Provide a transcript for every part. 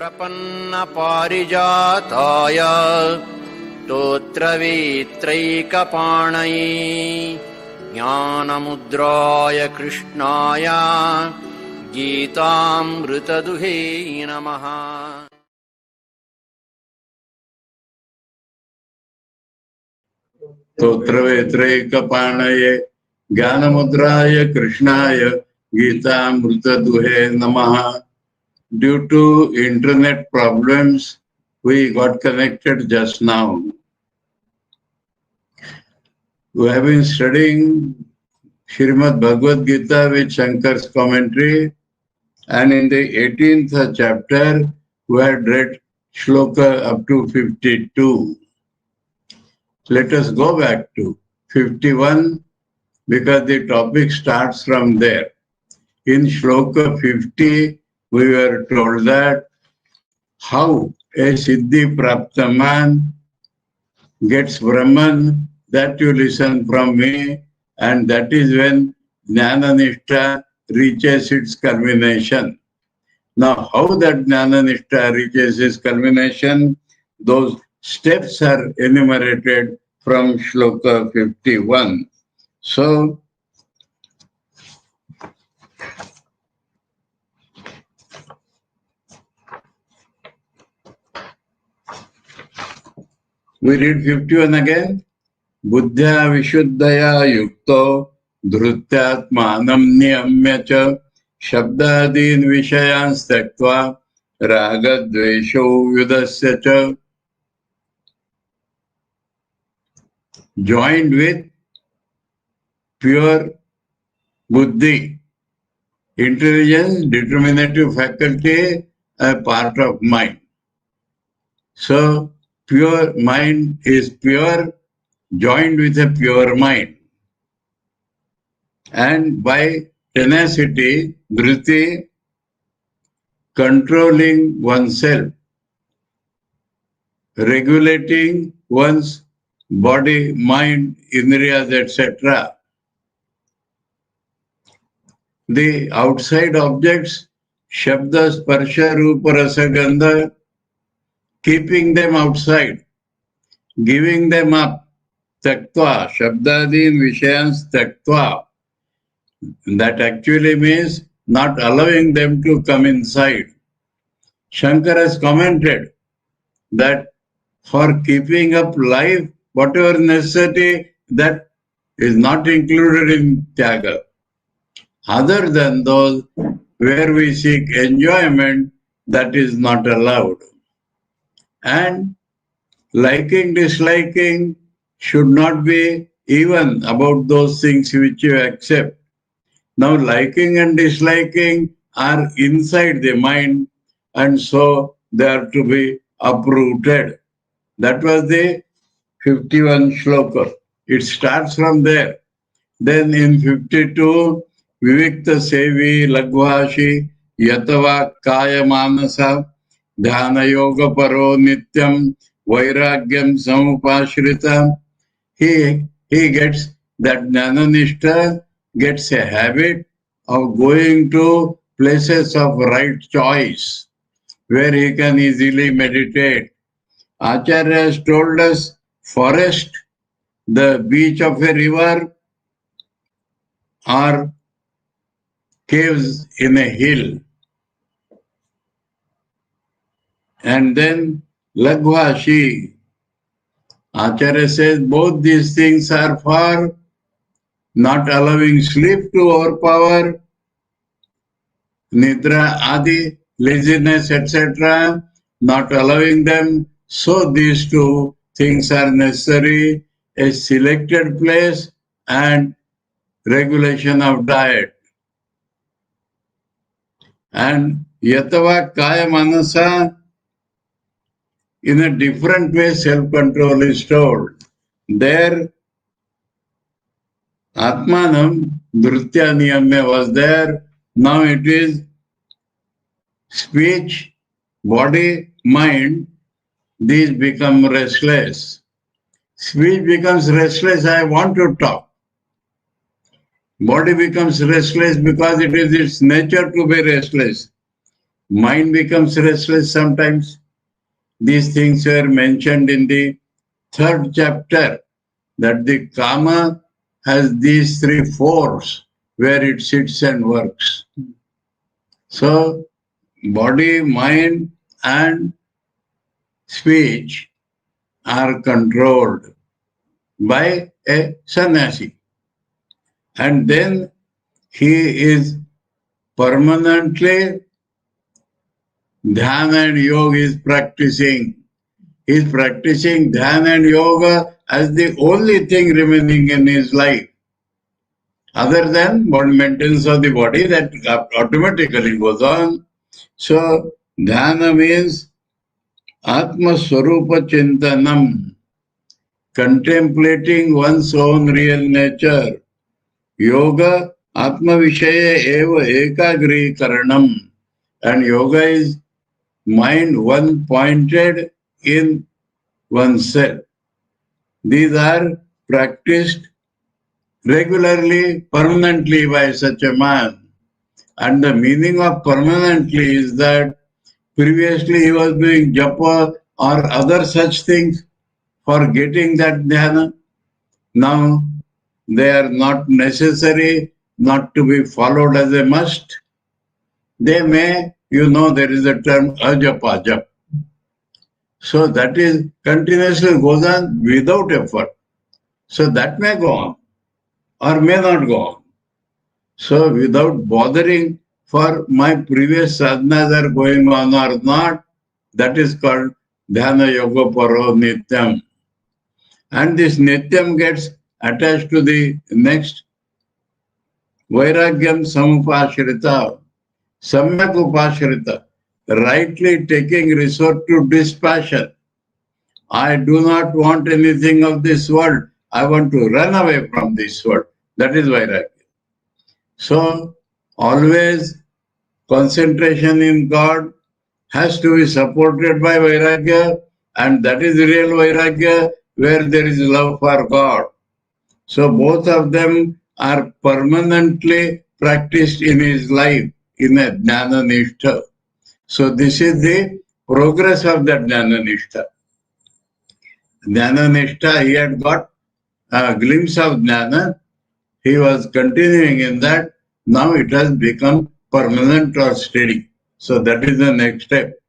प्रपन्नपारिजाताय स्तोत्रवेत्रैकपाणये ज्ञानमुद्राय कृष्णाय गीतामृतदुहे नमः। स्तोत्रवेत्रैकपाणये ज्ञानमुद्राय कृष्णाय गीतामृतदुहे नमः। Due to internet problems, we got connected just now. We have been studying Srimad Bhagavad Gita with Shankar's commentary, and in the 18th chapter, we had read shloka up to 52. Let us go back to 51 because the topic starts from there. In shloka 50, we were told that how a Siddhi Prapta man gets Brahman, that you listen from me, and that is when Jnana-Nishtha reaches its culmination. Now, how that Jnana-Nishtha reaches its culmination, those steps are enumerated from shloka 51. So, we read 51 again. Buddhya vishuddhaya yukto dhrutyatmanam niyamya cha shabdadin vishayans taktva ragadvesho yudasya cha. Joined with pure buddhi, intelligence, determinative faculty, a part of mind. So, pure mind is pure, joined with a pure mind. And by tenacity, dhriti, controlling oneself, regulating one's body, mind, indriyas, etc. The outside objects, shabda, sparsha, rupa, rasa, gandha, keeping them outside, giving them up, taktva, shabdadin vishayans taktva. That actually means not allowing them to come inside. Shankara has commented that for keeping up life, whatever necessity, that is not included in tyaga. Other than those where we seek enjoyment, that is not allowed. And liking, disliking should not be even about those things which you accept. Now, liking and disliking are inside the mind, and so they are to be uprooted. That was the 51 shloka. It starts from there. Then in 52, Vivikta Sevi Lagvashi Yatava Kaya Manasa Dhyana Yoga Paro Nityam Vairagyam Samupashrita. He gets that Jnana-Nishtha, gets a habit of going to places of right choice where he can easily meditate. Acharya has told us forest, the beach of a river, or caves in a hill. And then Lagvashi. Acharya says both these things are for not allowing sleep to overpower, nidra, adi, laziness, etc., not allowing them. So these two things are necessary, a selected place and regulation of diet. And yatava kaya manasa, in a different way self-control is told. There Atmanam, Dhrutya Niyamya was there. Now it is speech, body, mind, these become restless. Speech becomes restless, I want to talk. Body becomes restless because it is its nature to be restless. Mind becomes restless sometimes. These things were mentioned in the third chapter, that the Kama has these three forces where it sits and works. So, body, mind, and speech are controlled by a sannyasi. And then he is permanently dhyana and yoga is practicing. He is practicing dhyana and yoga as the only thing remaining in his life. Other than maintenance of the body, that automatically goes on. So, dhyana means Atma Swarupa Chintanam, contemplating one's own real nature. Yoga Atma Vishaya Eva Ekagri Karanam. And yoga is mind one pointed in oneself. These are practiced regularly, permanently by such a man. And the meaning of permanently is that previously he was doing japa or other such things for getting that dhyana. Now they are not necessary, not to be followed as a must. They may, there is a term ajapa jap. So that is continuously goes on without effort. So that may go on or may not go on. So without bothering for my previous sadhanas are going on or not, that is called dhyana yoga paro nityam. And this nityam gets attached to the next vairagyam samupashrita, samyak upashrita, rightly taking resort to dispassion. I do not want anything of this world. I want to run away from this world. That is vairagya. So, always concentration in God has to be supported by vairagya, and that is real vairagya where there is love for God. So, both of them are permanently practiced in his life in a jnana nishtha. So, this is the progress of that jnana nishtha. Jnana nishtha, he had got a glimpse of jnana. He was continuing in that. Now it has become permanent or steady. So that is the next step.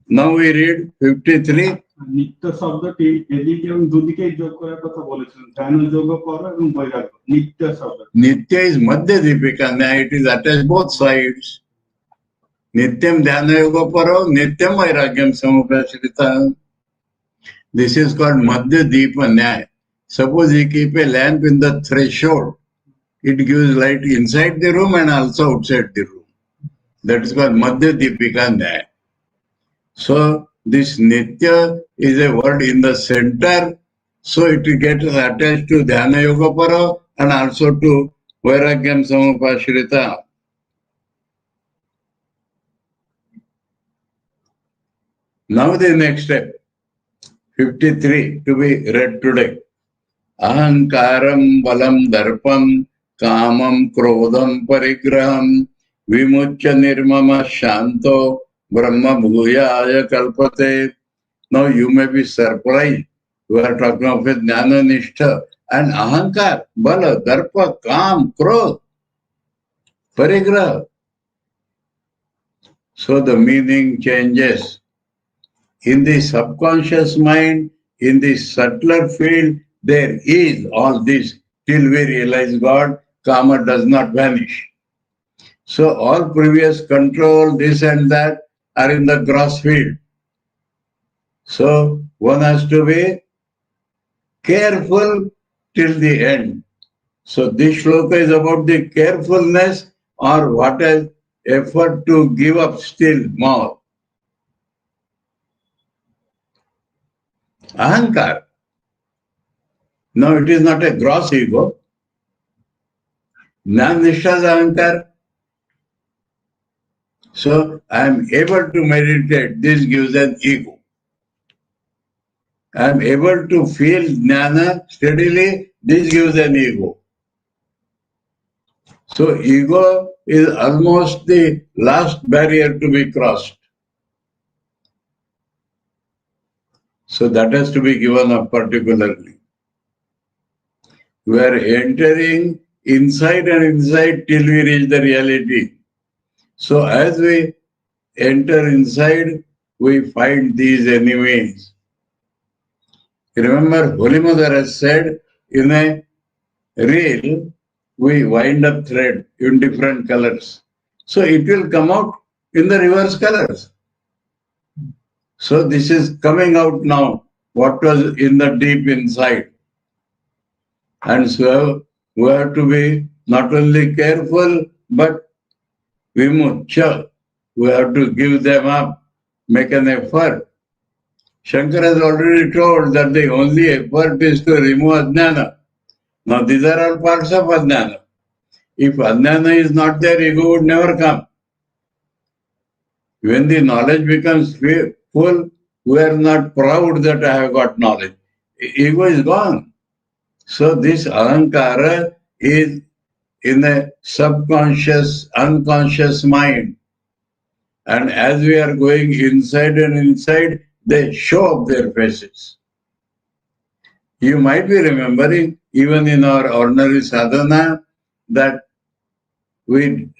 Now we read 53. নিত্য শব্দটি এদিকে এবং দুদিকেই যোগ করার কথা বলেছেন, ধ্যান যোগ করো এবং বৈরাগ্য। নিত্য শব্দ, Nitya is Madhya Deepika. It is attached both sides. Nityam dhyana yoga paro, nityam vairagyam samupashrita. This is called Madhya Deepa Nyaya. Suppose you keep a lamp in the threshold, it gives light inside the room and also outside the room. That is called Madhya Deepika Nyaya. So this Nitya is a word in the center, so it gets attached to Dhyana Yoga Para and also to Vairagyam Samupashrita. Now the next step, 53, to be read today. Ahankaram balam darpam kamam krodham parigraham vimuchya nirmama shanto brahma bhuyaya kalpate. Now you may be surprised. We are talking of a jnana nishtha and ahankar, bala, darpa, kam, krodh, parigraha. So the meaning changes. In the subconscious mind, in the subtler field, there is all this. Till we realize God, karma does not vanish. So all previous control, this and that, are in the gross field. So one has to be careful till the end. So this shloka is about the carefulness or what is effort to give up still more. Ahankar. Now it is not a gross ego. Jnana-nishtha is ahankar. So I am able to meditate. This gives an ego. I am able to feel jnana steadily. This gives an ego. So ego is almost the last barrier to be crossed. So that has to be given up particularly. We are entering inside and inside till we reach the reality. So as we enter inside, we find these enemies. Remember, Holy Mother has said, in a reel, we wind up thread in different colors. So it will come out in the reverse colors. So this is coming out now, what was in the deep inside. And so we have to be not only careful, but vimucha. We have to give them up, make an effort. Shankara has already told that the only effort is to remove ajnana. Now these are all parts of ajnana. If ajnana is not there, ego would never come. When the knowledge becomes full, we are not proud that I have got knowledge. Ego is gone. So this ahankara is in a subconscious, unconscious mind. And as we are going inside and inside, they show up their faces. You might be remembering, even in our ordinary sadhana, that when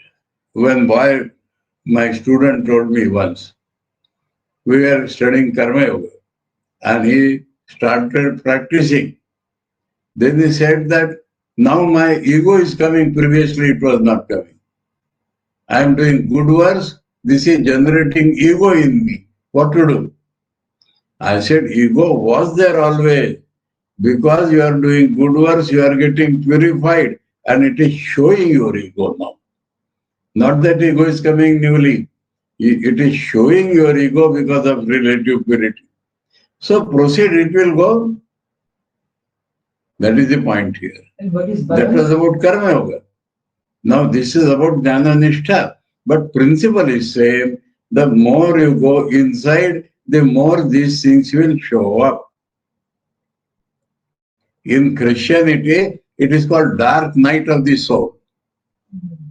my student told me once, we were studying Karma Yoga, and he started practicing. Then he said that now my ego is coming, previously it was not coming. I am doing good works, this is generating ego in me. What to do? I said, ego was there always. Because you are doing good works, you are getting purified, and it is showing your ego now. Not that ego is coming newly. It is showing your ego because of relative purity. So proceed, it will go. That is the point here. And what is That was about Karma Yoga. Now this is about Jnana Nishtha. But principle is same. The more you go inside, the more these things will show up. In Christianity, it is called dark night of the soul.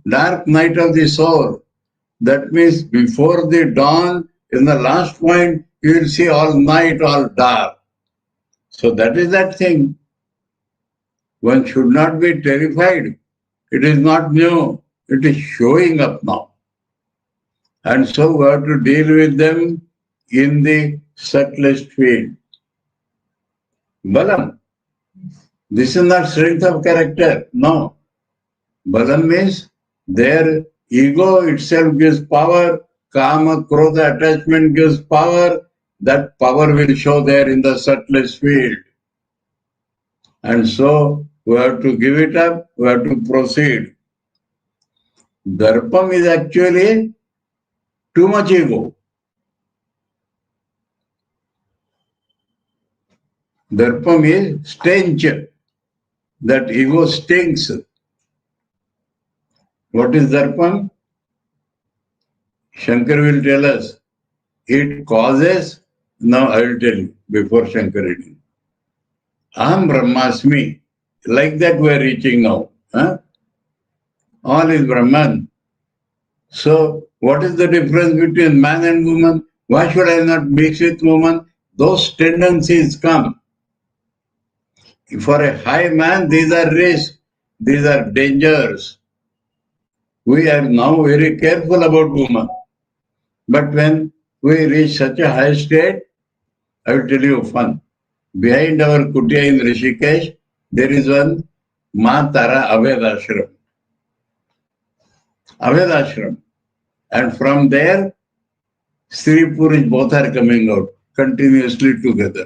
Dark night of the soul. That means before the dawn, in the last point, you will see all night, all dark. So that is that thing. One should not be terrified. It is not new. It is showing up now. And so we have to deal with them in the subtlest field. Balam. This is not strength of character. No. Balam means their ego itself gives power, kama, krodha, attachment gives power. That power will show there in the subtlest field. And so we have to give it up, we have to proceed. Darpam is actually too much ego. Darpam is stench. That ego stinks. What is Darpam? Shankar will tell us. It causes, now I will tell you before Shankar reading. Aham Brahmasmi. Like that we are reaching now. All is Brahman. So what is the difference between man and woman? Why should I not mix with woman? Those tendencies come. For a high man, these are risks, these are dangers. We are now very careful about woman. But when we reach such a high state, I will tell you fun. Behind our kutia in Rishikesh, there is one Matara Advaita Ashrama. Advaita Ashrama. And from there, Sri Purush both are coming out continuously together.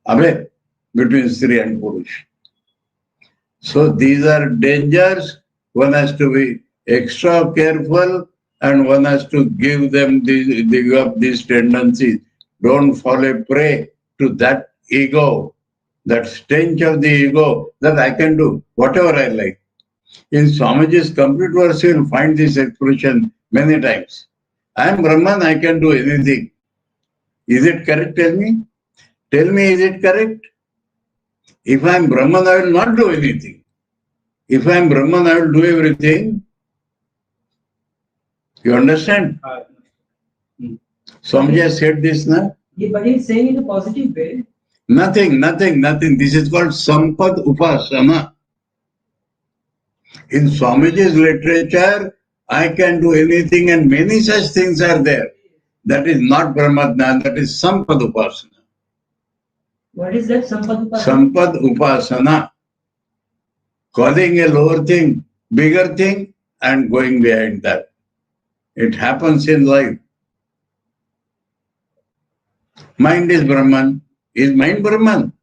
Abhay, between Sri and Purush. So these are dangers. One has to be extra careful and one has to give them these tendencies. Don't fall a prey to that ego, that stench of the ego that I can do whatever I like. In Swamiji's complete verse, you will find this expression many times. I am Brahman, I can do anything. Is it correct? Tell me. Tell me, is it correct? If I am Brahman, I will not do anything. If I am Brahman, I will do everything. You understand? Swamiji has said this, na? Yeah, but he's saying in a positive way. Nothing. This is called Sampad Upasana. In Swamiji's literature, I can do anything and many such things are there. That is not Brahmadhyana, that is Sampad Upasana. What is that? Sampad? Sampad Upasana. Calling a lower thing, bigger thing, and going behind that. It happens in life. Mind is Brahman. Is mind Brahman?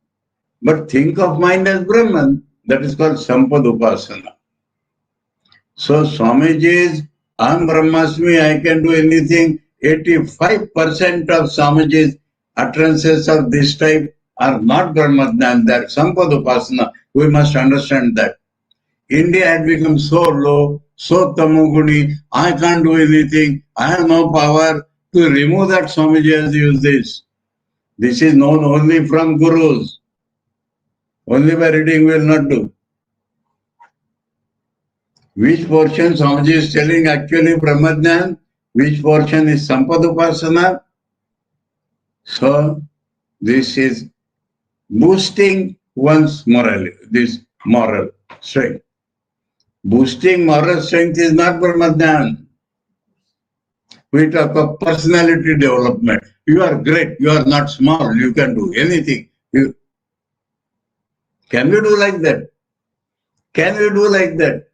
But think of mind as Brahman. That is called Sampad Upasana. So Swamiji's Aham Brahmasmi, I can do anything. 85% of Swamiji's utterances of this type are not Brahmadhyana, they are Sampad Upasana. We must understand that. India had become so low, so tamoguni, I can't do anything, I have no power. To remove that, Swamiji has used this. This is known only from gurus. Only by reading will not do. Which portion Swamiji is telling actually Brahmadhyana, which portion is Sampad Upasana. So, this is boosting one's morality, this moral strength. Boosting moral strength is not Brahmadhyana. We talk of personality development. You are great, you are not small, you can do anything. Can we do like that? Can we do like that?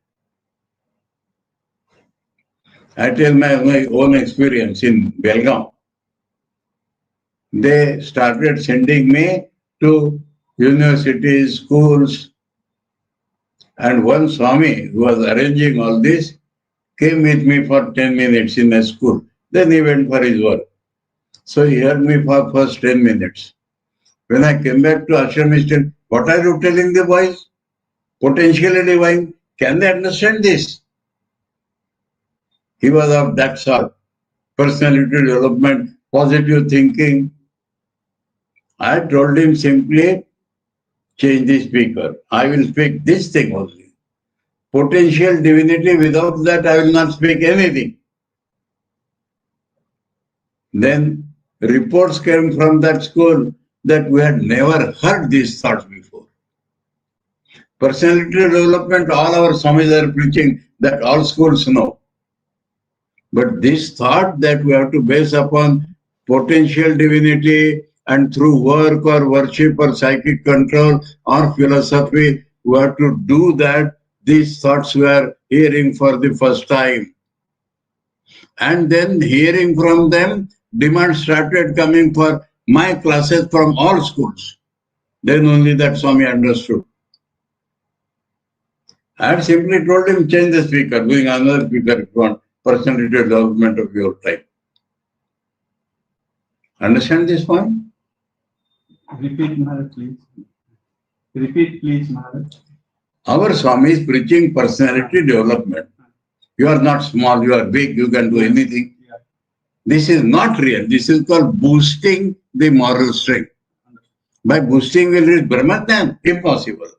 I tell my own experience in Belgaum. They started sending me to universities, schools, and one Swami who was arranging all this came with me for 10 minutes in a school. Then he went for his work. So he heard me for first 10 minutes. When I came back to Ashram, what are you telling the boys? Potentially divine. Can they understand this? He was of that sort. Personality development, positive thinking. I told him simply, change the speaker. I will speak this thing only. Potential divinity, without that I will not speak anything. Then reports came from that school that we had never heard these thoughts before. Personality development, all our Swamis are preaching, that all schools know. But this thought that we have to base upon potential divinity and through work or worship or psychic control or philosophy, we have to do that. These thoughts we are hearing for the first time. And then hearing from them, demand started coming for my classes from all schools. Then only that Swami understood. I have simply told him, change the speaker, bring another speaker if you want, personality development of your type. Understand this point? Repeat, Maharaj, please. Repeat, please, Maharaj. Our Swami is preaching personality development. You are not small, you are big, you can do anything. Yeah. This is not real. This is called boosting the moral strength. By boosting will reach Brahmadhyana? Impossible.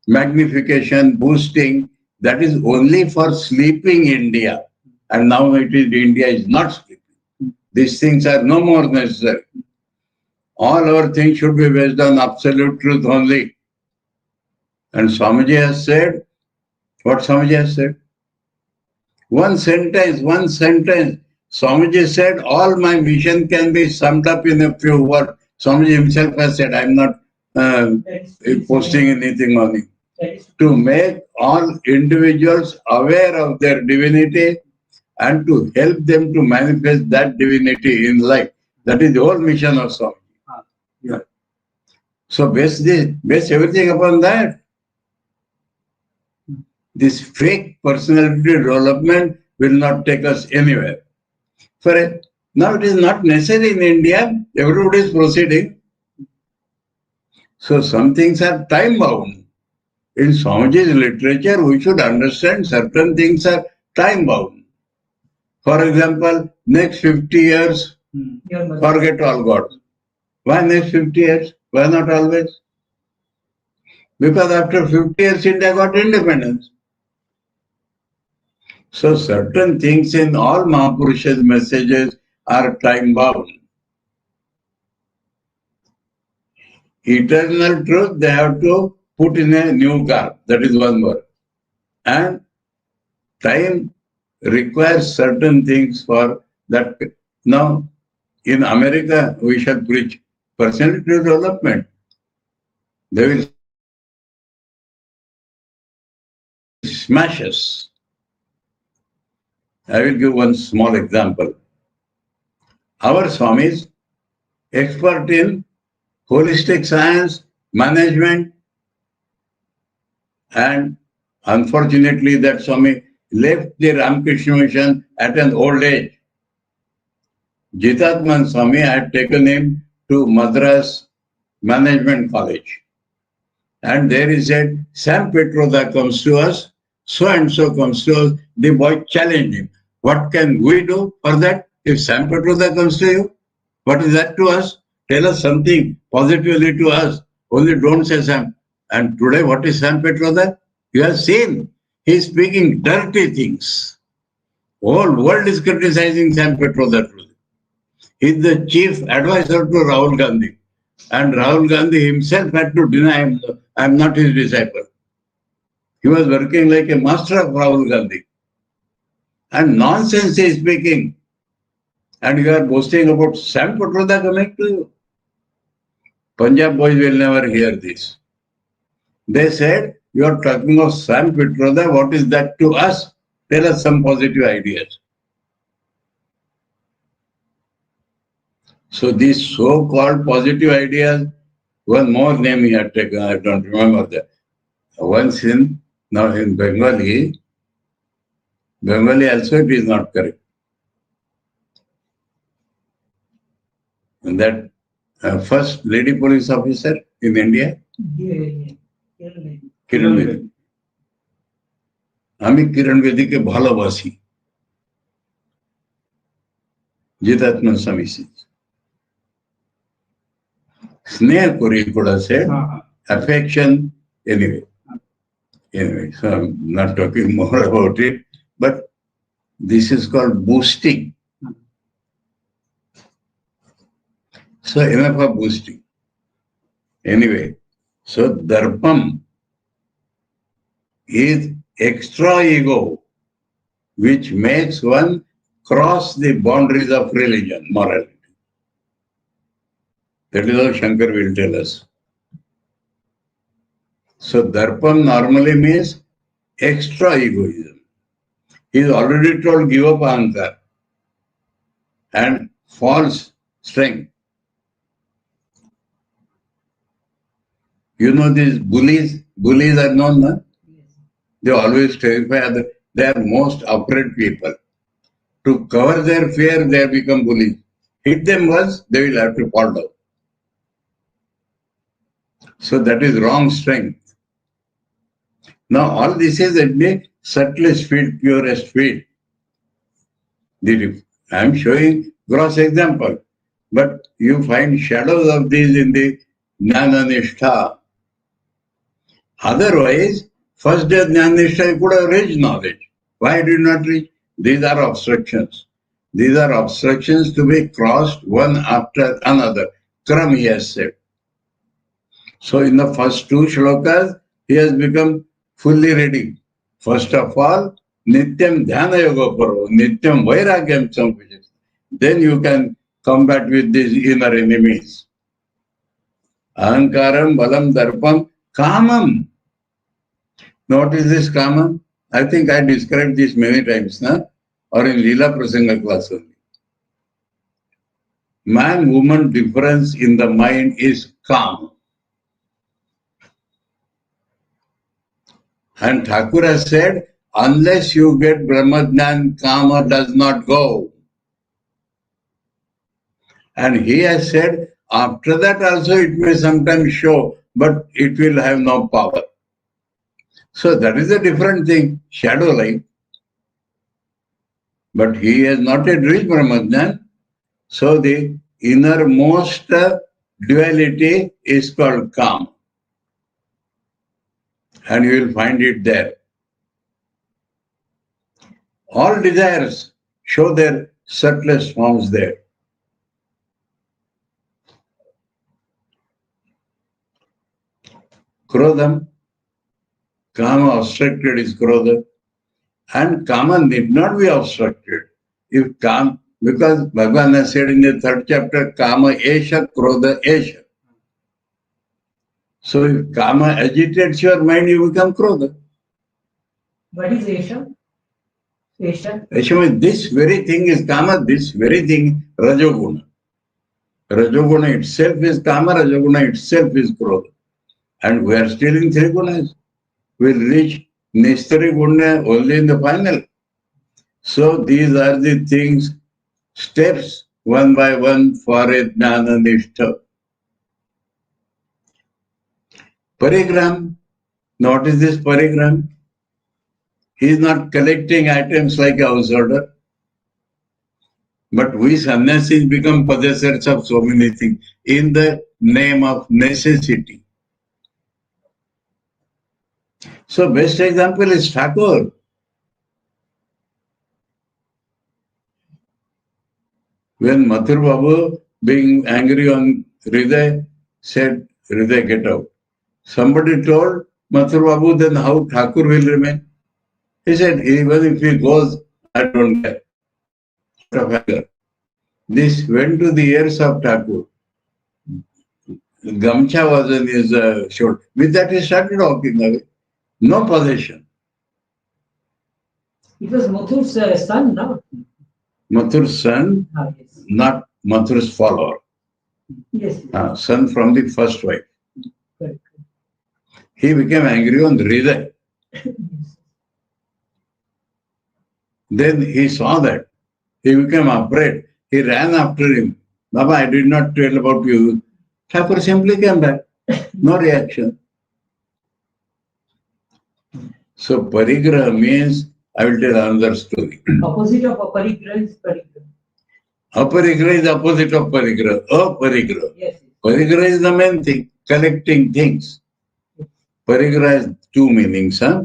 Magnification, boosting, that is only for sleeping India. And now India is not sleeping. These things are no more necessary. All our things should be based on absolute truth only. And Swamiji has said, what Swamiji has said? One sentence. Swamiji said, all my mission can be summed up in a few words. Swamiji himself has said, I am not posting anything on it. To make all individuals aware of their divinity and to help them to manifest that divinity in life. That is the whole mission of Swami. Yeah. So base everything upon that. This fake personality development will not take us anywhere. Now it is not necessary in India. Everybody is proceeding. So some things are time bound. In Swamiji's literature, we should understand certain things are time bound. For example, next 50 years, forget all gods. Why next 50 years? Why not always? Because after 50 years, India got independence. So certain things in all Mahapurusha's messages are time-bound. Eternal truth, they have to put in a new garb. That is one word. And time requires certain things for that. Now, in America, we shall preach personality development. They will smash us. I will give one small example. Our Swamis, expert in holistic science, management, and unfortunately that Swami left the Ramakrishna Mission at an old age. Jitatman Swami had taken him to Madras Management College. And there he said, Sam Petroda comes to us, so and so comes to us. The boy challenged him. What can we do for that? If Sam Petroda comes to you, what is that to us? Tell us something positively to us. Only don't say Sam. And today, what is Sam Petroda? You have seen. He is speaking dirty things. Whole world is criticizing Sam Petroda today. He is the chief advisor to Rahul Gandhi. And Rahul Gandhi himself had to deny him, I am not his disciple. He was working like a master of Rahul Gandhi. And nonsense he is speaking. And you are boasting about Sam Petroda coming to you. Punjab boys will never hear this. They said, you are talking of Sam Petroda, what is that to us? Tell us some positive ideas. So these so-called positive ideas, one more name he had taken, I don't remember that. Once now in Bengali also it is not correct. And that first lady police officer in India, Kiran Bedi. আমি কিরণ বেদীকে ভালোবাসি জিতাত্মা স্বামী স্নেহ করি కూడా said affection anyway so I'm not talking more about it, but this is called boosting. So enough of boosting. Anyway, so darpam is extra ego which makes one cross the boundaries of religion, morality. That is how Shankar will tell us. So darpam normally means extra egoism. He is already told give up ahankar and false strength. You know these bullies are known, no? They always terrify others. They are most afraid people. To cover their fear, they have become bullies. Hit them once, they will have to fall down. So that is wrong strength. Now all this is at the subtlest field, purest field. I am showing gross example, but you find shadows of these in the Jnana-nishtha. Otherwise, first day Jnana-nishtha you could have reached knowledge. Why did you not reach? These are obstructions. These are obstructions to be crossed one after another. Kram he has said. So in the first two shlokas, he has become fully ready. First of all, Nityam Dhyana Yoga Paro, Nityam Vairagyam Sampajit. Then you can combat with these inner enemies. Ahankaram, Balam, Darpam, Kamam. What is this Kamam? I think I described this many times, na? Or in Leela Prasanga class only. Man-woman difference in the mind is calm. And Thakur has said, unless you get Brahmajnan, Kama does not go. And he has said, after that also it may sometimes show, but it will have no power. So that is a different thing, shadow light. But he has not yet reached Brahmajnan. So the innermost duality is called calm. and you will find it there. All desires show their subtlest forms there. Krodham, Kama obstructed is Krodha, and Kama need not be obstructed. If Kama, because Bhagavan has said in the 3rd chapter, Kama Esha, Krodha Esha. So if Kama agitates your mind, you become Krodha. What is Esha? Esha? Esha means this very thing is Kama, this very thing Rajoguna. Rajoguna itself is Kama, Rajoguna itself is Krodha. And we are still in 3 gunas. We'll reach Nistari Guna only in the final. So these are the things, steps one by one for a Jnana Nishtha. Parigram. Now what is this parigram? He is not collecting items like a householder. But we sannyasis become possessors of so many things in the name of necessity. So best example is Thakur. When Mathur Babu, being angry on Hriday, said, Hriday, get out. Somebody told Mathur Babu, then how Thakur will remain? He said, even if he goes, I don't care. This went to the ears of Thakur. Gamcha was in his shoulder. With that he started walking away. No possession. It was Mathur's son, no? Mathur's son, Yes. not Mathur's follower. Yes. Son from the first wife. Correct. He became angry on Hriday. Then he saw that. He became afraid. He ran after him. Baba, I did not tell about you. Thakur simply came back. No reaction. So parigraha means, I will tell another story. Opposite of aparigraha is parigraha. Aparigraha is opposite of parigraha. Aparigraha. Yes. Parigraha is the main thing, collecting things. Parigraha has 2 meanings. Huh?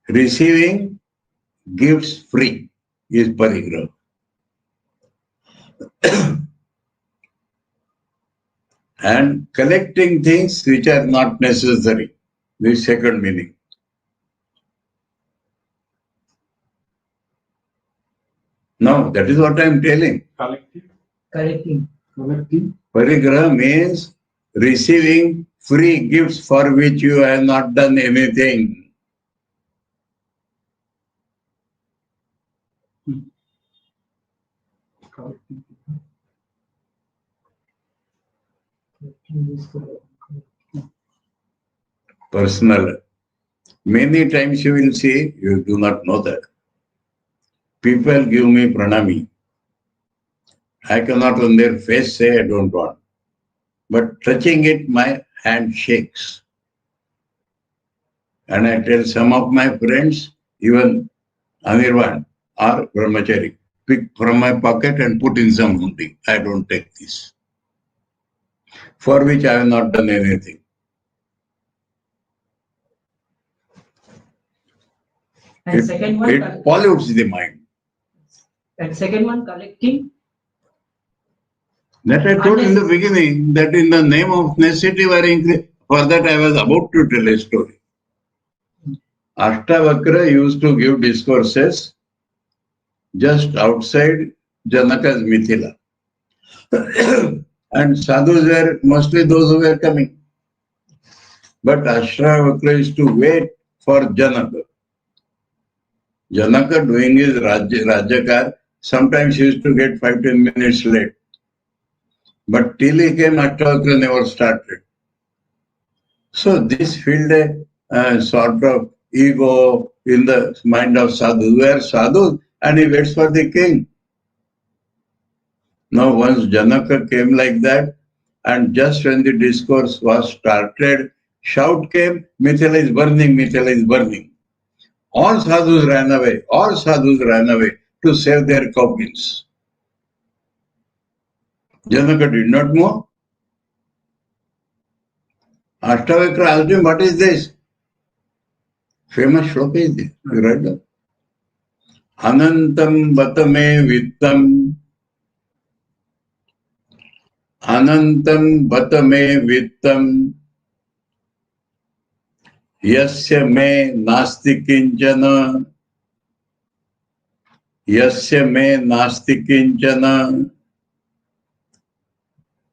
Receiving gifts free is parigraha. And collecting things which are not necessary. This is 2nd meaning. Now, that is what I am telling. Collecting. Parigraha means receiving free gifts for which you have not done anything. Personal. Many times you will see, you do not know that. People give me pranami. I cannot on their face say I don't want. But touching it, my hand shakes. And I tell some of my friends, even Anirvan or Brahmachari, pick from my pocket and put in some hundi. I don't take this. For which I have not done anything. And second one, it pollutes the mind. And second one, collecting. That I told in the beginning, that in the name of necessity we are increasing. For that I was about to tell a story. Ashtavakra used to give discourses just outside Janaka's Mithila. And sadhus were mostly those who were coming. But Ashtavakra used to wait for Janaka. Janaka doing his Rajakar, sometimes he used to get 5-10 minutes late. But till he came, Ashtavakra never started. So this filled a sort of ego in the mind of sadhus. We are sadhus and he waits for the king. Now once Janaka came like that, and just when the discourse was started, shout came, Mithila is burning, Mithila is burning. All sadhus ran away to save their coffins. Janaka did not move. Ashtavakra asked him, what is this? Famous shloka is this. You read that? Anantam batame vittam. Anantam batame vittam. Yasya me nasti kinchana. Yasya me nasti kinchana.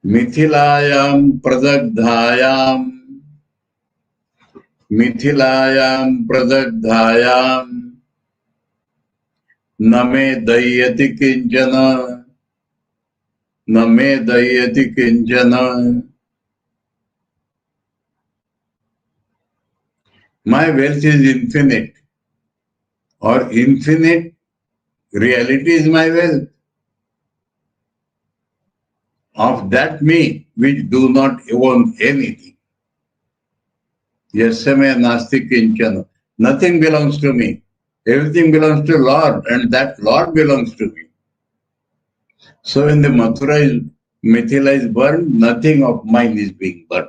Mithilayam pradagdhayam. Mithilayam pradagdhayam. Name dayati kinchana. Name dayati kinchana. My wealth is infinite, or infinite reality is my wealth. Of that me, which do not own anything. Yasame nasti kinchana. Nothing belongs to me. Everything belongs to Lord, and that Lord belongs to me. So when the Mathura is, Mithila is burned, nothing of mine is being burned.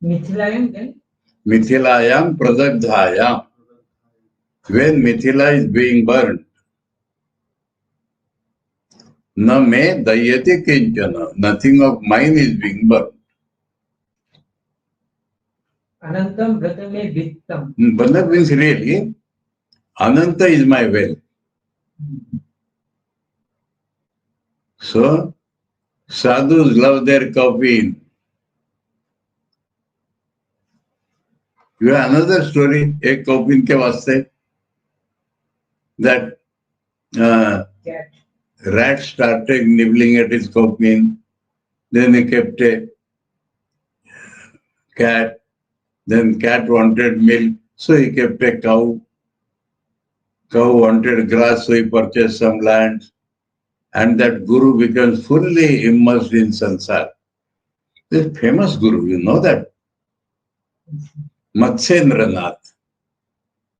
Mithilayam then? Mithilayam pradagdhayam. When Mithila is being burned, na me dayati kinchana. Nothing of mine is being burned. Anantam Bratame Vittam. Bandha means really, Ananta is my wealth. So, sadhus love their coffee. You have another story, a coffin ke vaste, that Cat. rat started nibbling at his coffin, then he kept a cat, then cat wanted milk, so he kept a cow. Cow wanted grass, so he purchased some land, and that guru becomes fully immersed in sansar. This famous guru, you know that? Matsyendranath,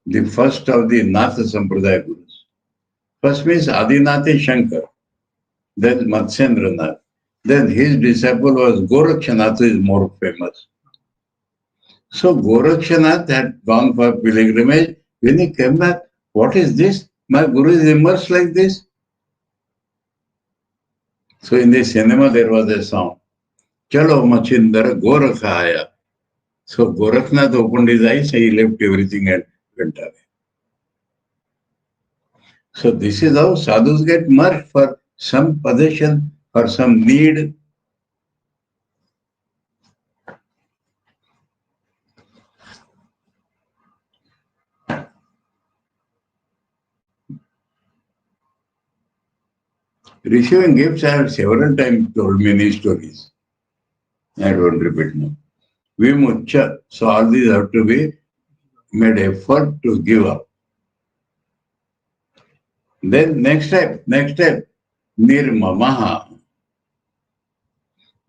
the first of the Nath Sampradaya gurus. First means Adinath is Shankar, then Matsyendranath. Then his disciple was Gorakshanath, who is more famous. So Gorakshanath had gone for pilgrimage. When he came back, what is this? My guru is immersed like this. So in the cinema there was a song, Chalo Machindara Gorakhaya. So Gorakhnath opened his eyes, he left everything and went away. So this is how sadhus get merged for some possession, for some need. Receiving gifts, I have several times told many stories. I don't repeat now. Vimucha. So all these have to be made effort to give up. Then next step, Nirmamaha.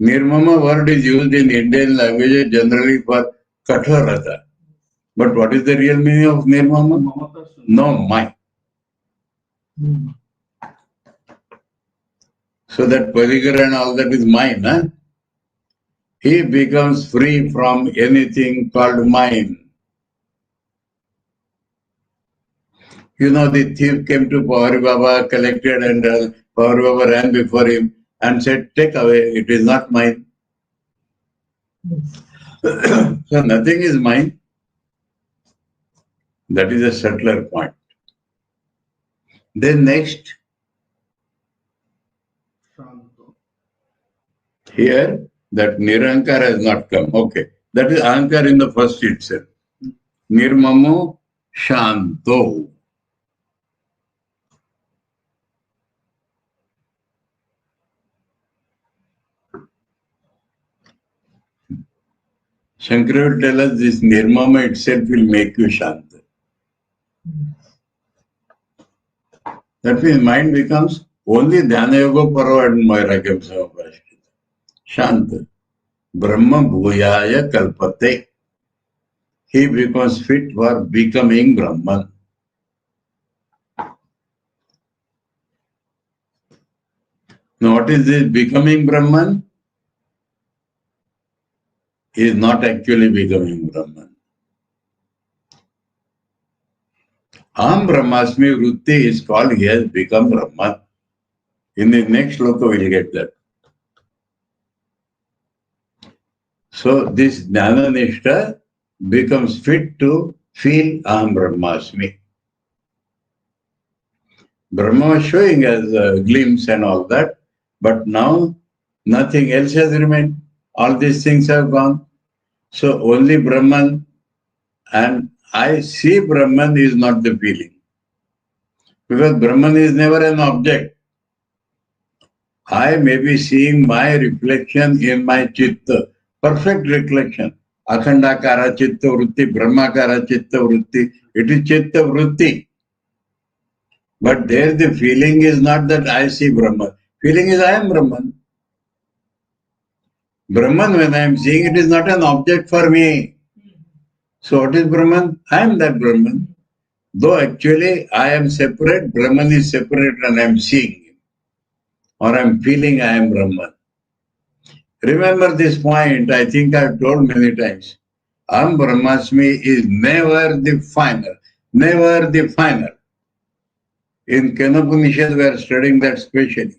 Nirmama word is used in Indian language generally for Kathorata. But what is the real meaning of Nirmama? Mamata Shunya. No mind. So that Padigar and all that is mine. Huh? He becomes free from anything called mine. You know, the thief came to Pawari Baba, collected, and Pawari Baba ran before him and said, take away, it is not mine. So nothing is mine. That is a subtler point. Then next, Shanto. here, that Nirankar has not come. Okay. That is Ankar in the first itself. Nirmamo Shanto. Shankara will tell us this Nirmama itself will make you Shanta. That means mind becomes only Dhyana Yoga Parva and Moiragam Samapashkita. Shanta. Brahma Bhuyaya Kalpate. He becomes fit for becoming Brahman. Now what is this becoming Brahman? is not actually becoming Brahman. Aham Brahmasmi Vritti is called he has become Brahman. In the next sloka we will get that. So this Jnana Nishtha becomes fit to feel Aham Brahmasmi. Brahma was showing us a glimpse and all that, but now nothing else has remained. All these things have gone. So only Brahman, and I see Brahman is not the feeling. Because Brahman is never an object. I may be seeing my reflection in my chitta, perfect reflection. Akhandakara chitta vritti, Brahmakara chitta vritti. It is chitta vritti. But there the feeling is not that I see Brahman. Feeling is I am Brahman. Brahman, when I am seeing, it is not an object for me. So what is Brahman? I am that Brahman. Though actually I am separate, Brahman is separate and I am seeing him. Or I am feeling I am Brahman. Remember this point, I think I have told many times. Aham Brahmasmi is never the final. Never the final. In Kenopanishad we are studying that specially.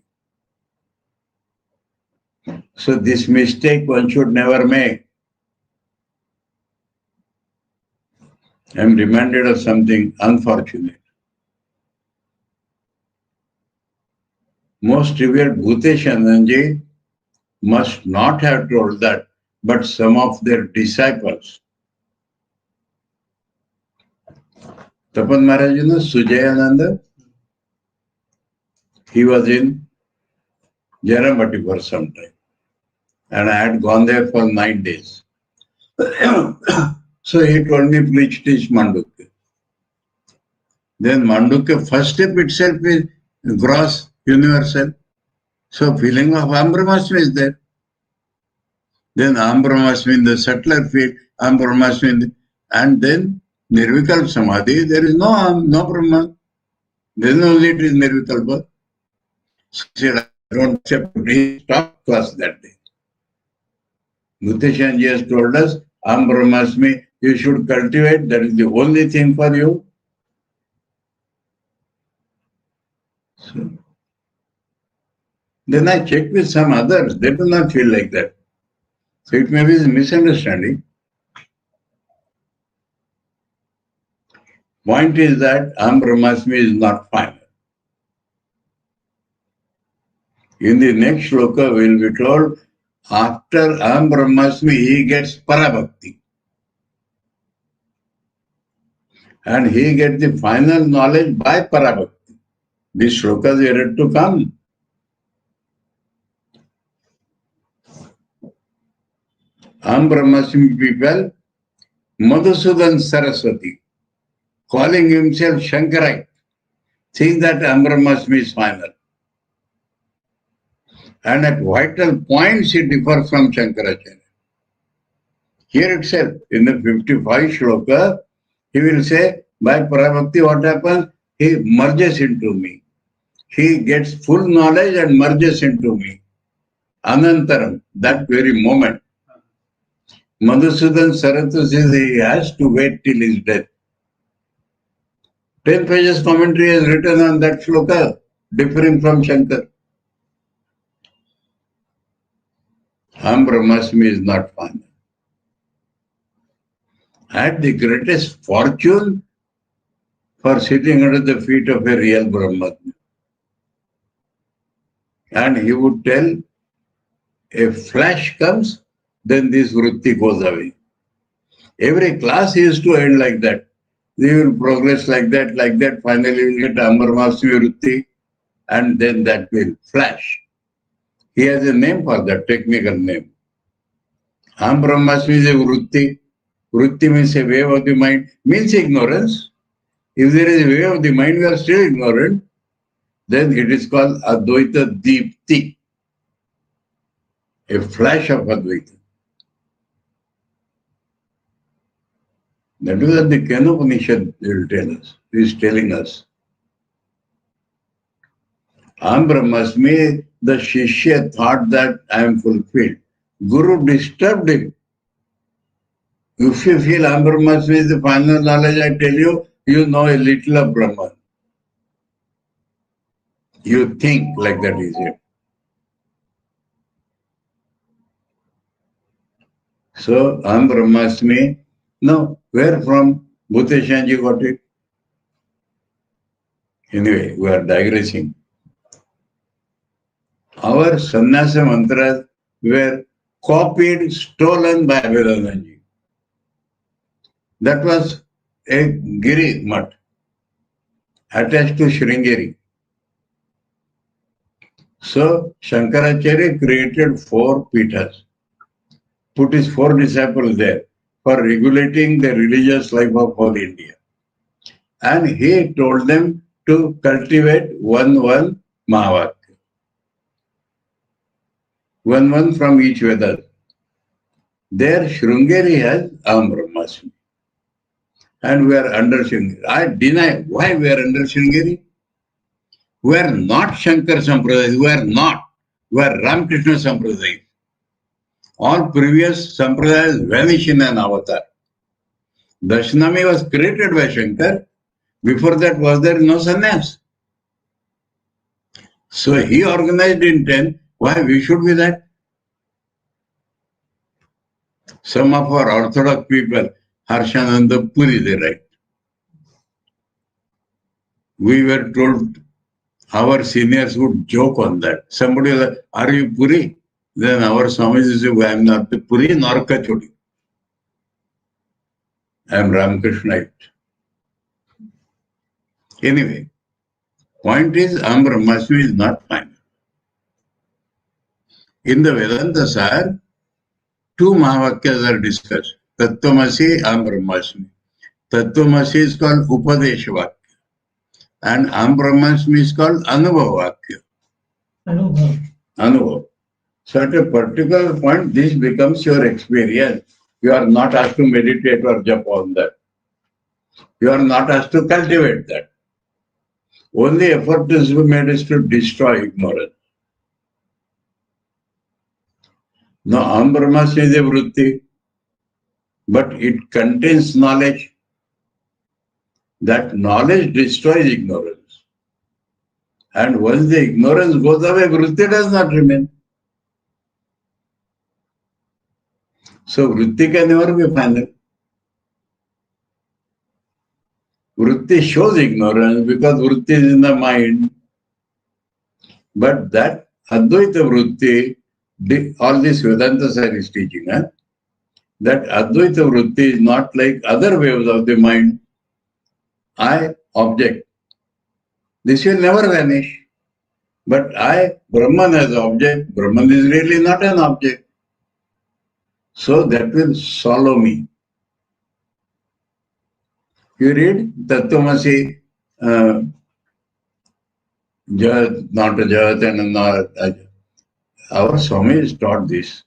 So this mistake one should never make. I am reminded of something unfortunate. Most revered Bhutesh Anandji must not have told that, but some of their disciples. Tapan Maharaj, you know, Sujayananda, he was in Jaramati for some time. And I had gone there for 9 days. So he told me, please teach Mandukya. Then Mandukya, first step itself is gross, universal. So feeling of Aham Brahmasmi is there. Then Aham Brahmasmi in the subtler field, Aham Brahmasmi in the, and then Nirvikalpa Samadhi, there is no Brahman. Then only it is Nirvikalpa. So he said, I don't accept. He stopped class that day. Bhuteshanji has told us, Aham Brahmasmi, you should cultivate, that is the only thing for you. So, then I checked with some others, they do not feel like that. So it may be a misunderstanding. Point is that Aham Brahmasmi is not final. In the next shloka we will be told, after Aham Brahmasmi he gets Parabhakti. And he gets the final knowledge by Parabhakti. These shlokas are yet to come. Aham Brahmasmi people, Madhusudan Saraswati, calling himself Shankaracharya, think that Aham Brahmasmi is final. And at vital points he differs from Shankaracharya. Here itself, in the 55 shloka, he will say, by Parabhakti what happens? He merges into me. He gets full knowledge and merges into me. Anantaram, that very moment. Madhusudan Saraswati says he has to wait till his death. 10 pages commentary is written on that shloka, differing from Shankar. Aham Brahmasmi is not final. I had the greatest fortune for sitting under the feet of a real Brahmatma. And he would tell, a flash comes, then this vritti goes away. Every class used to end like that. They will progress like that, finally you will get Aham Brahmasmi vritti, and then that will flash. He has a name for that, technical name. Aham Brahmasmi is a vritti. Vritti means a wave of the mind, means ignorance. If there is a wave of the mind, we are still ignorant, then it is called Advaita Deepti, a flash of Advaita. That is what the Kenopanishad will tell us, is telling us. Aham Brahmasmi, the Shishya thought that I am fulfilled. Guru disturbed him. If you feel Aham Brahmasmi is the final knowledge, I tell you, you know a little of Brahman. You think like that is it. So, Aham Brahmasmi, no, where from Bhuteshanji got it? Anyway, we are digressing. Our sannyasa mantras were copied, stolen by Vedantaji. That was a Giri Math attached to Sringeri. So, Shankaracharya created 4 pithas, put his 4 disciples there for regulating the religious life of whole India. And he told them to cultivate one Mahavakya. One from each Veda. There Sringeri has Aham Brahmasmi. And we are under Sringeri. I deny why we are under Sringeri. We are not Shankar Sampradaya. We are not. We are Ramakrishna Sampradaya. All previous Sampradayas vanish in an avatar. Dashanami was created by Shankar. Before that, was there no sannyas? So he organized in 10. Why we should be that? Some of our orthodox people, Harshananda Puri, they write. We were told our seniors would joke on that. Somebody was like, are you Puri? Then our Swamiji said, I am not the Puri nor Kachodi. I am Ramakrishnaite. Anyway, point is, Aham Brahmasmi is not final. In the Vedanta Sar, 2 Mahavakyas are discussed. Tattvamasi, Aham Brahmasmi. Tattvamasi is called Upadesha Vakya. And Aham Brahmasmi is called Anubhava Vakya. Anubhav. So at a particular point, this becomes your experience. You are not asked to meditate or jump on that. You are not asked to cultivate that. Only effort is made is to destroy ignorance. Now, Aham Brahmasmi is a vritti, but it contains knowledge. That knowledge destroys ignorance. And once the ignorance goes away, vritti does not remain. So, vritti can never be final. Vritti shows ignorance because vritti is in the mind. But that Advaita vritti, all this Vedanta side is teaching, that Advaita vritti is not like other waves of the mind. I, object. This will never vanish. But I, Brahman as object, Brahman is really not an object. So that will swallow me. You read Tattvamasi, Jat, not a Jat, and not a. Our Swami is taught this.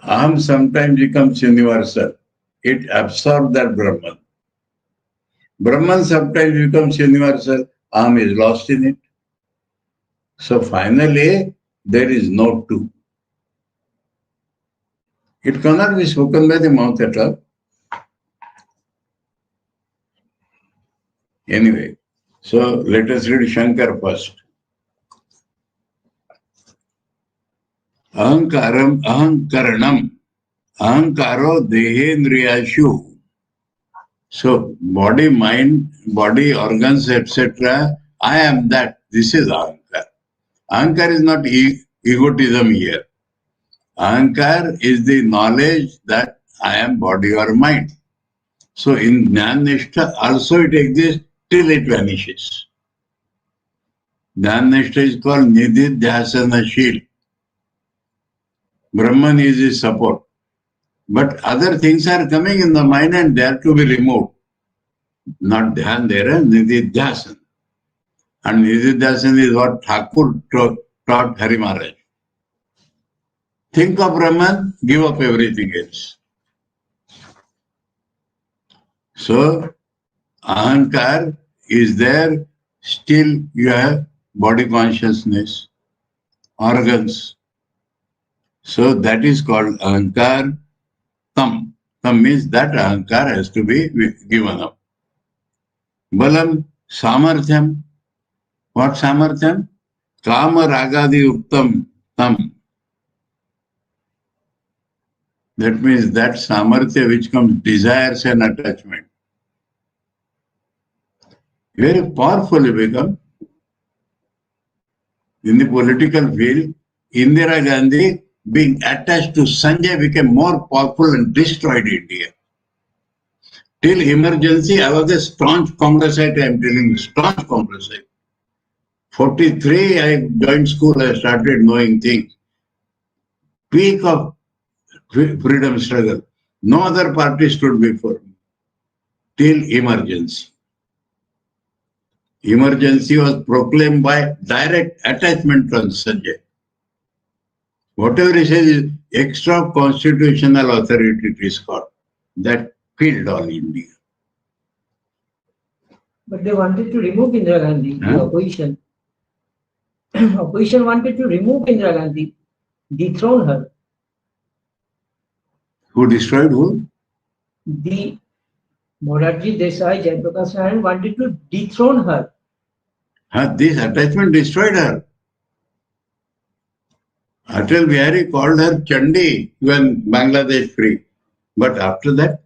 Aham sometimes becomes universal. It absorbs that Brahman. Brahman sometimes becomes universal. Aham is lost in it. So finally, there is no two. It cannot be spoken by the mouth at all. Anyway, so let us read Shankar first. Ahankaram, ahankaranam, ahankaro dehendriyashu. So body, mind, body, organs, etc. I am that. This is ahankar. Ahankar is not egotism here. Ahankar is the knowledge that I am body or mind. So in Jnana-nishtha also it exists till it vanishes. Jnana-nishtha is called nididhyasana-shil. Brahman is his support. But other things are coming in the mind and they are to be removed. Not dhyan there, nididhyasana. And nididhyasana is what Thakur taught Hari Maharaj. Think of Brahman, give up everything else. So, Ahankar is there, still you have body consciousness, organs. So that is called Ahankar. tam. Tam means that ahankar has to be given up. Balam, samarthyam. What samarthyam? Kama ragadi uttam tam. That means that samarthya which comes desires and attachment. Very powerfully become. In the political field, Indira Gandhi being attached to Sanjay became more powerful and destroyed India. Till emergency, I was a staunch Congressite, I am telling you, staunch Congressite. 43, I joined school, I started knowing things. Peak of freedom struggle. No other party stood before me. Till emergency. Emergency was proclaimed by direct attachment from Sanjay. Whatever he says is extra constitutional authority it is called. That killed all India. But they wanted to remove Indira Gandhi, the opposition. Opposition wanted to remove Indira Gandhi, dethrone her. Who destroyed who? The Morarji Desai, Jayaprakash Narayan wanted to dethrone her. This attachment destroyed her. Atal Bihari called her Chandi when Bangladesh free. But after that,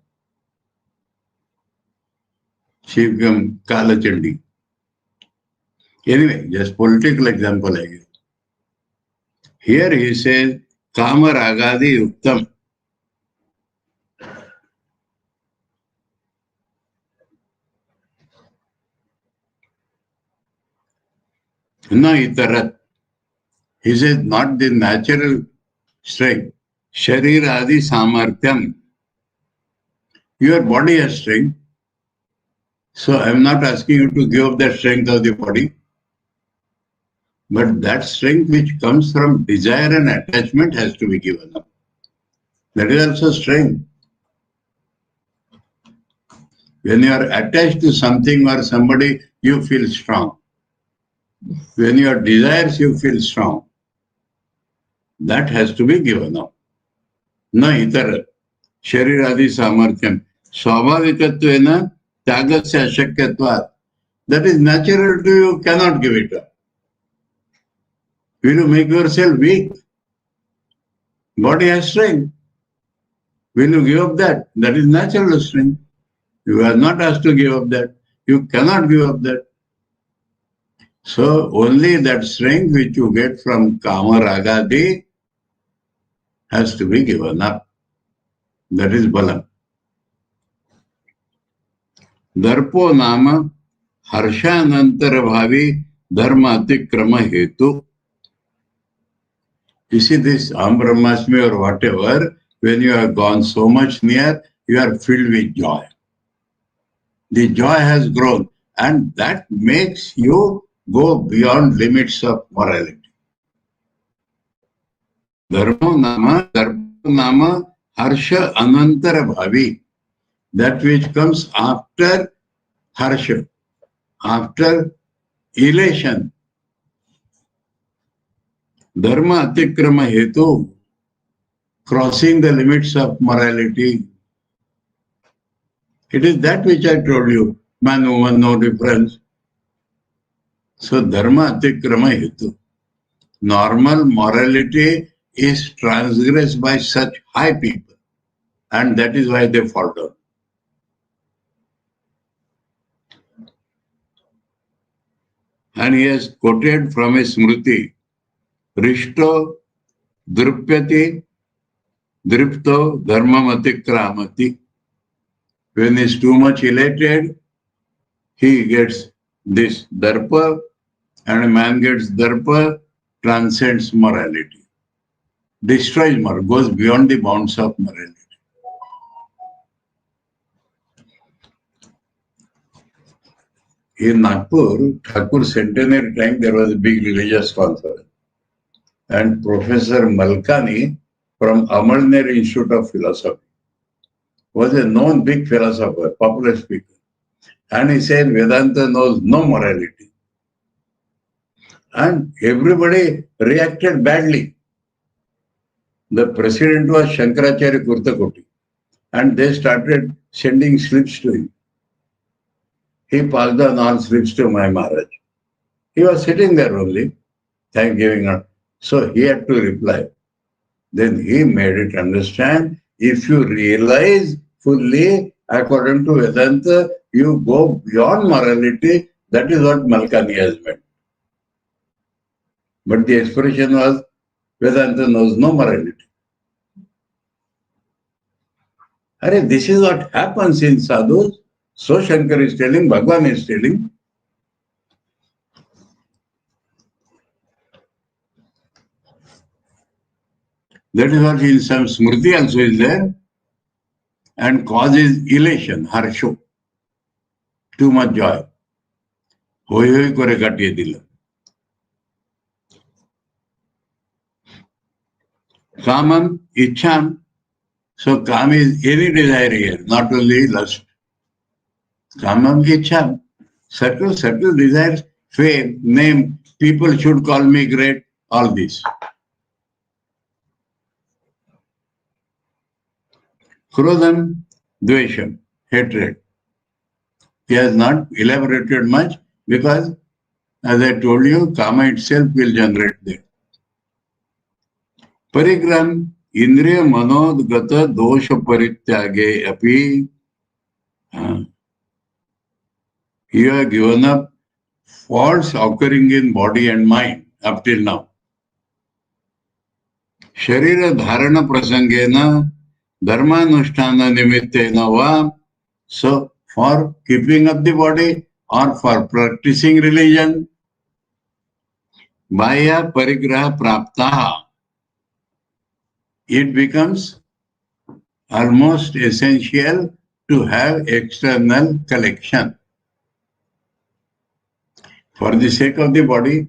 she became Kala Chandi. Anyway, just political example I give. Here he says, Kama Ragadi Uttam. Na itarat. He says, not the natural strength. Sharir adi samarthyam. Your body has strength. So I am not asking you to give up the strength of the body. But that strength which comes from desire and attachment has to be given up. That is also strength. When you are attached to something or somebody, you feel strong. When your desires, you feel strong. That has to be given up. Na itara. Shariradi samarthyam. Swabhavikattvena tyagasya ashakyatvat. That is natural to you, cannot give it up. Will you make yourself weak? Body has strength. Will you give up that? That is natural strength. You are not asked to give up that. You cannot give up that. So only that strength which you get from Kama Ragadi has to be given up. That is Balam. Darpo Nama Harshanantara Bhavi Dharma Atikrama Hetu. You see this Am Brahmasmi or whatever, when you have gone so much near, you are filled with joy. The joy has grown and that makes you go beyond limits of morality. Dharma nama harsha anantara bhavi. That which comes after harsha, after elation. Dharma atikrama hetu, crossing the limits of morality. It is that which I told you, man, woman, no difference. So dharma atikrama hetu. Normal morality is transgressed by such high people, and that is why they fall down. And he has quoted from a Smriti, Rishto Drupyati Dripto Dharmam Atikramati. When he is too much elated, he gets this darpa, and a man gets darpa, transcends morality. Destroys morality, goes beyond the bounds of morality. In Nagpur, Thakur centenary time, there was a big religious conference. And Professor Malkani from Amalner Institute of Philosophy was a known big philosopher, popular speaker. And he said Vedanta knows no morality. And everybody reacted badly. The president was Shankaracharya Kurtakoti. and they started sending slips to him. He passed on all slips to my Maharaj. He was sitting there only, giving up. So he had to reply. Then he made it understand, if you realize fully, according to Vedanta, you go beyond morality. That is what Malkani has meant. But the expression was, Vedanta knows no morality. This is what happens in sadhus. So Shankar is telling, Bhagavan is telling. That is what in some Smriti also is there. And causes elation, harsho. Too much joy. Hoi hoi kore katiye dil. Kamam, ichham. So kam is any desire here, not only lust. Kamam, ichham. Subtle desires, fame, name, people should call me great, all this. Krodham, dvesham, hatred. He has not elaborated much because, as I told you, Kama itself will generate that. Parigram, indriya manodgata dosha parityage api. You have given up faults occurring in body and mind up till now. Sharira dharana prasangena dharmanushtana nimittena va. So, for keeping up the body or for practicing religion, bhaya parigraha praptaha, it becomes almost essential to have external collection. For the sake of the body,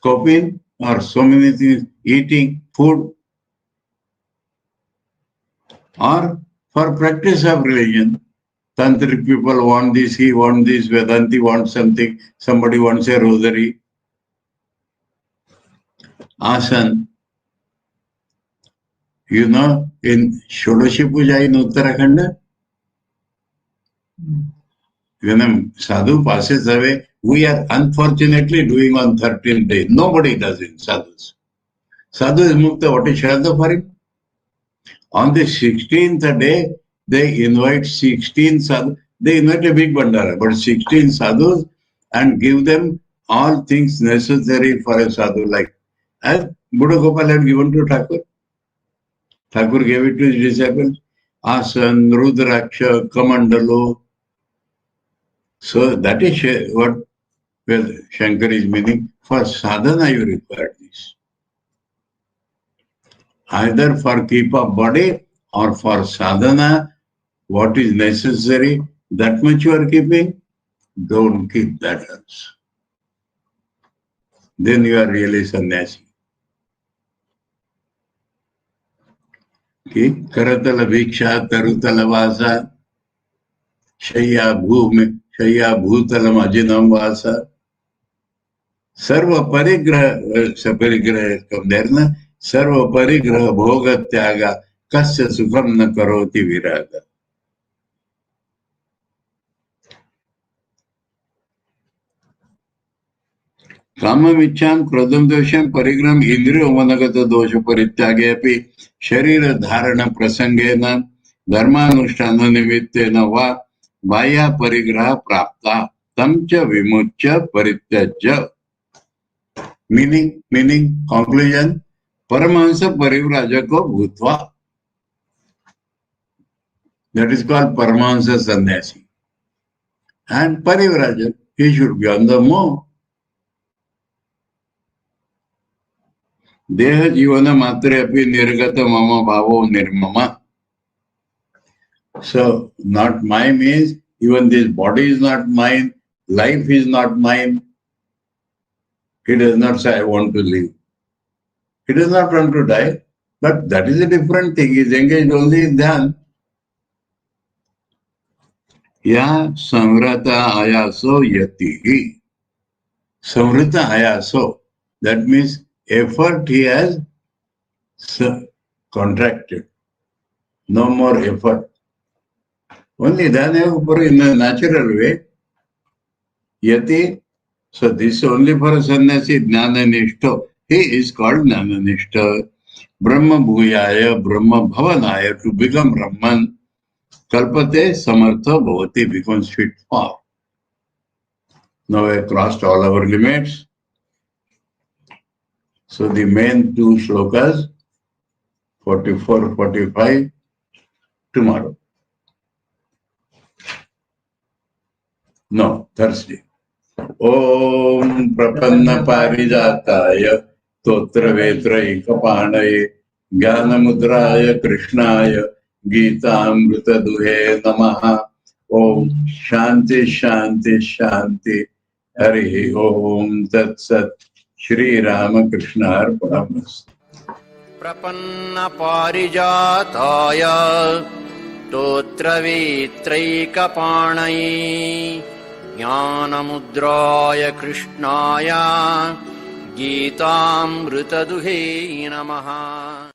coping or so many things, eating, food, or for practice of religion. Tantric people want this, he wants this, Vedanti wants something, somebody wants a rosary. Asan. You know, in Shodoshi Puja in Uttarakhand, when a sadhu passes away, we are unfortunately doing on 13th day. Nobody does in sadhus. Sadhu is mukta, what is Shraddha for him? On the 16th day, they invite 16 sadhus. They invite a big bandara, but 16 sadhus and give them all things necessary for a sadhu, like as Buddha Gopal had given to Thakur. Thakur gave it to his disciples. Asan, Rudraksha, Kamandalo. So that is what Shankar is meaning. For sadhana you require this. Either for keep of body or for sadhana, what is necessary, that much you are keeping, don't keep that else. Then you are really sannyasi. Okay? Karatala Bhiksha, Tarutala Vasa, Shaya Bhutalam Ajinam Vasa. Sarva Parigraha come there, na? Sarva Parigraha Bhoga Tyaga Kasya Sukham na Karoti Viraga. Kamamicham Krodam Dosham Parigram Indriya Managata Dosha Parityage api Sharira Dharana Prasangena Dharmanushtana Nimittena va Bhaya Parigraha Prapta Tamcha Vimucha Parityaja. Meaning, conclusion, Paramahansa Parivrajako Bhutva. That is called Paramahansa Sannyasi. And Parivraja, he should be on the move. Deha Jivana Matre api Nirgata Mama Bhavo Nirmama. So, not my means, even this body is not mine, life is not mine. He does not say, I want to live. He does not want to die, but that is a different thing. He is engaged only in dhyan. Ya samrata ayaso yatihi. Samrata ayaso. That means effort he has contracted. No more effort. Only Dhanayagopura in a natural way. Yati. So this is only for a sannyasi, Jnana-nishto. He is called Jnana-nishta. Brahma Bhuyaya, Brahma Bhavanaya, to become Brahman. Kalpate Samartha Bhavati, becomes fit for. Now I crossed all our limits. So the main two shlokas, 44, 45, tomorrow. No, Thursday. Om Prapanna Parijataya Totra Vetra Ekapanaya Jnanamudraya Krishnaya Gita Amrita Duhe Namaha. Om Shanti Shanti Shanti Hari Om Tat Sat Shri Ramakrishna Arpanamastu. Prapanna parijataya totra vitraikapanai Jnanamudraya Krishnaya Gitamritaduhe Namaha.